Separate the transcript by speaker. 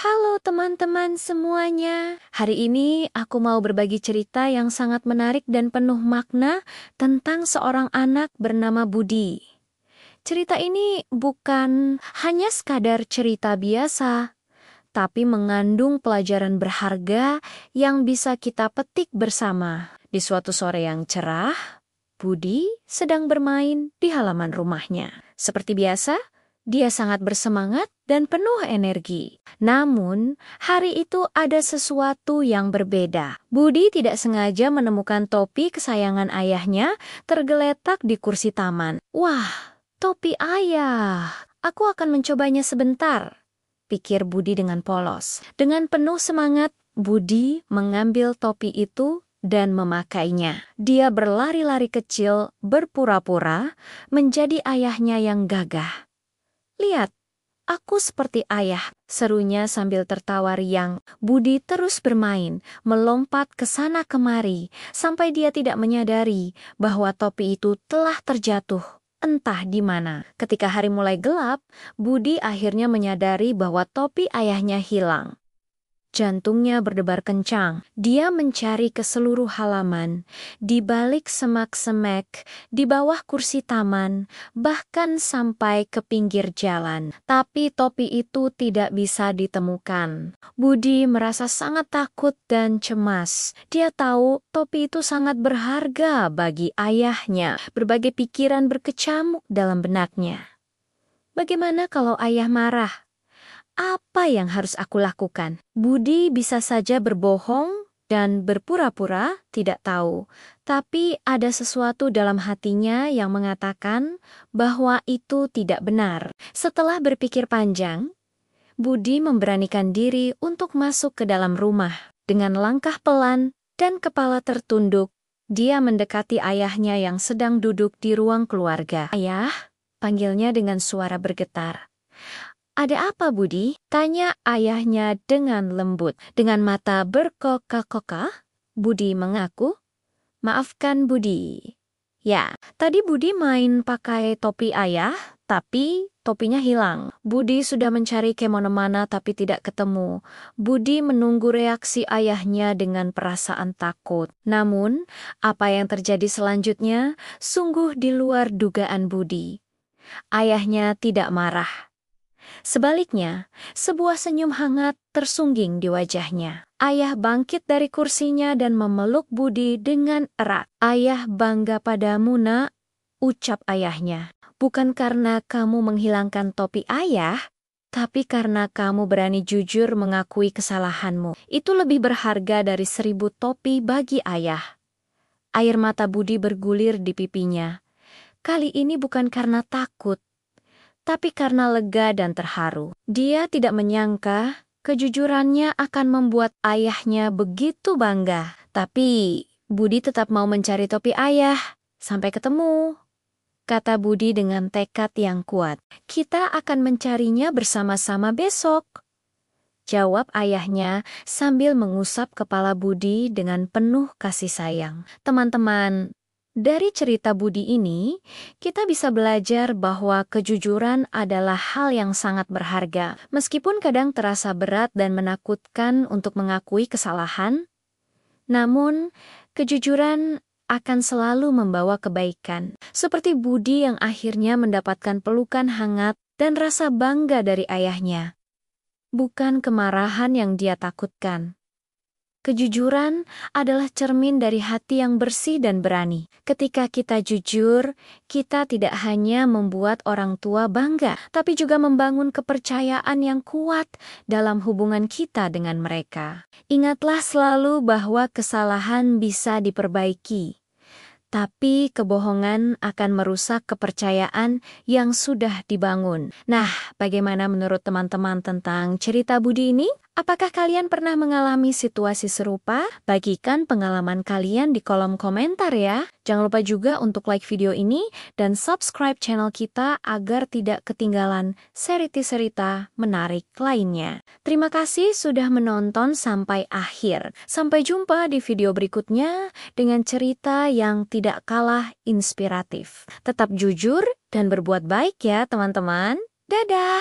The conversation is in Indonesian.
Speaker 1: Halo teman-teman semuanya. Hari ini aku mau berbagi cerita yang sangat menarik dan penuh makna tentang seorang anak bernama Budi. Cerita ini bukan hanya sekadar cerita biasa, tapi mengandung pelajaran berharga yang bisa kita petik bersama. Di suatu sore yang cerah, Budi sedang bermain di halaman rumahnya. Seperti biasa, dia sangat bersemangat dan penuh energi. Namun, hari itu ada sesuatu yang berbeda. Budi tidak sengaja menemukan topi kesayangan ayahnya tergeletak di kursi taman. Wah, topi ayah. Aku akan mencobanya sebentar, pikir Budi dengan polos. Dengan penuh semangat, Budi mengambil topi itu dan memakainya. Dia berlari-lari kecil, berpura-pura menjadi ayahnya yang gagah. Lihat, aku seperti ayah, serunya sambil tertawa riang. Budi terus bermain, melompat ke sana kemari, sampai dia tidak menyadari bahwa topi itu telah terjatuh. Entah di mana. Ketika hari mulai gelap, Budi akhirnya menyadari bahwa topi ayahnya hilang. Jantungnya berdebar kencang. Dia mencari ke seluruh halaman, di balik semak-semek, di bawah kursi taman, bahkan sampai ke pinggir jalan. Tapi topi itu tidak bisa ditemukan. Budi merasa sangat takut dan cemas. Dia tahu topi itu sangat berharga bagi ayahnya. Berbagai pikiran berkecamuk dalam benaknya. Bagaimana kalau ayah marah? Apa yang harus aku lakukan? Budi bisa saja berbohong dan berpura-pura tidak tahu. Tapi ada sesuatu dalam hatinya yang mengatakan bahwa itu tidak benar. Setelah berpikir panjang, Budi memberanikan diri untuk masuk ke dalam rumah. Dengan langkah pelan dan kepala tertunduk, dia mendekati ayahnya yang sedang duduk di ruang keluarga. Ayah, panggilnya dengan suara bergetar. Ada apa, Budi? Tanya ayahnya dengan lembut. Dengan mata berkokak-kokak, Budi mengaku, maafkan Budi. Ya, tadi Budi main pakai topi ayah, tapi topinya hilang. Budi sudah mencari kemana-mana tapi tidak ketemu. Budi menunggu reaksi ayahnya dengan perasaan takut. Namun, apa yang terjadi selanjutnya sungguh di luar dugaan Budi. Ayahnya tidak marah. Sebaliknya, sebuah senyum hangat tersungging di wajahnya. Ayah bangkit dari kursinya dan memeluk Budi dengan erat. Ayah bangga padamu, nak, ucap ayahnya. Bukan karena kamu menghilangkan topi ayah, tapi karena kamu berani jujur mengakui kesalahanmu. Itu lebih berharga dari 1000 topi bagi ayah. Air mata Budi bergulir di pipinya. Kali ini bukan karena takut, tapi karena lega dan terharu. Dia tidak menyangka kejujurannya akan membuat ayahnya begitu bangga. Tapi Budi tetap mau mencari topi ayah. Sampai ketemu, kata Budi dengan tekad yang kuat. Kita akan mencarinya bersama-sama besok, jawab ayahnya sambil mengusap kepala Budi dengan penuh kasih sayang. Teman-teman, dari cerita Budi ini, kita bisa belajar bahwa kejujuran adalah hal yang sangat berharga. Meskipun kadang terasa berat dan menakutkan untuk mengakui kesalahan, namun kejujuran akan selalu membawa kebaikan. Seperti Budi yang akhirnya mendapatkan pelukan hangat dan rasa bangga dari ayahnya. Bukan kemarahan yang dia takutkan. Kejujuran adalah cermin dari hati yang bersih dan berani. Ketika kita jujur, kita tidak hanya membuat orang tua bangga, tapi juga membangun kepercayaan yang kuat dalam hubungan kita dengan mereka. Ingatlah selalu bahwa kesalahan bisa diperbaiki, tapi kebohongan akan merusak kepercayaan yang sudah dibangun. Nah, bagaimana menurut teman-teman tentang cerita Budi ini? Apakah kalian pernah mengalami situasi serupa? Bagikan pengalaman kalian di kolom komentar ya. Jangan lupa juga untuk like video ini dan subscribe channel kita agar tidak ketinggalan cerita-cerita menarik lainnya. Terima kasih sudah menonton sampai akhir. Sampai jumpa di video berikutnya dengan cerita yang tidak kalah inspiratif. Tetap jujur dan berbuat baik ya teman-teman. Dadah!